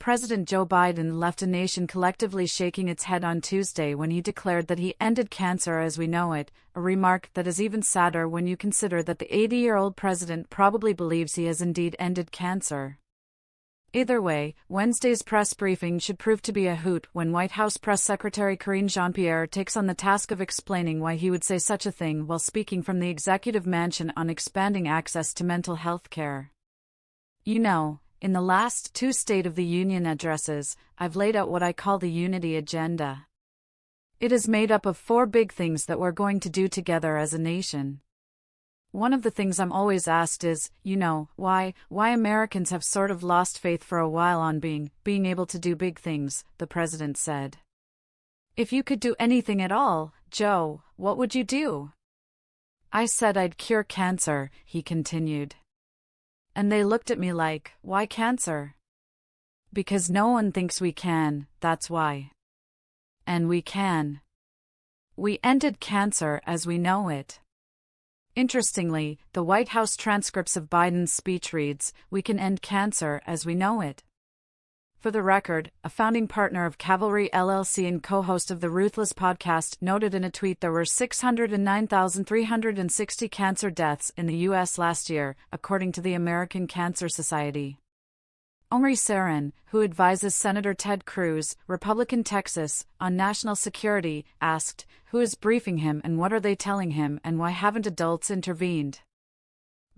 President Joe Biden left a nation collectively shaking its head on Tuesday when he declared that he ended cancer as we know it, a remark that is even sadder when you consider that the 80-year-old president probably believes he has indeed ended cancer. Either way, Wednesday's press briefing should prove to be a hoot when White House Press Secretary Karine Jean-Pierre takes on the task of explaining why he would say such a thing while speaking from the executive mansion on expanding access to mental health care. You know, in the last 2 State of the Union addresses, I've laid out what I call the Unity Agenda. It is made up of 4 big things that we're going to do together as a nation. One of the things I'm always asked is, why Americans have sort of lost faith for a while on being able to do big things, the president said. If you could do anything at all, Joe, what would you do? I said I'd cure cancer, he continued. And they looked at me like, why cancer? Because no one thinks we can, that's why. And we can. We ended cancer as we know it. Interestingly, the White House transcripts of Biden's speech reads, "We can end cancer as we know it." For the record, a founding partner of Cavalry LLC and co-host of the Ruthless podcast noted in a tweet there were 609,360 cancer deaths in the U.S. last year, according to the American Cancer Society. Omri Sarin, who advises Senator Ted Cruz, Republican Texas, on national security, asked, who is briefing him and what are they telling him and why haven't adults intervened?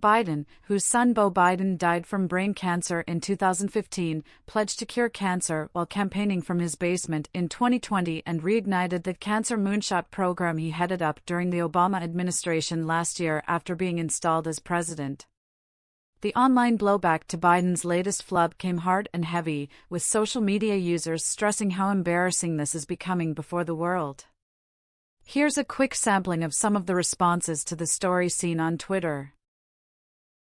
Biden, whose son Beau Biden died from brain cancer in 2015, pledged to cure cancer while campaigning from his basement in 2020 and reignited the Cancer Moonshot program he headed up during the Obama administration last year after being installed as president. The online blowback to Biden's latest flub came hard and heavy, with social media users stressing how embarrassing this is becoming before the world. Here's a quick sampling of some of the responses to the story seen on Twitter.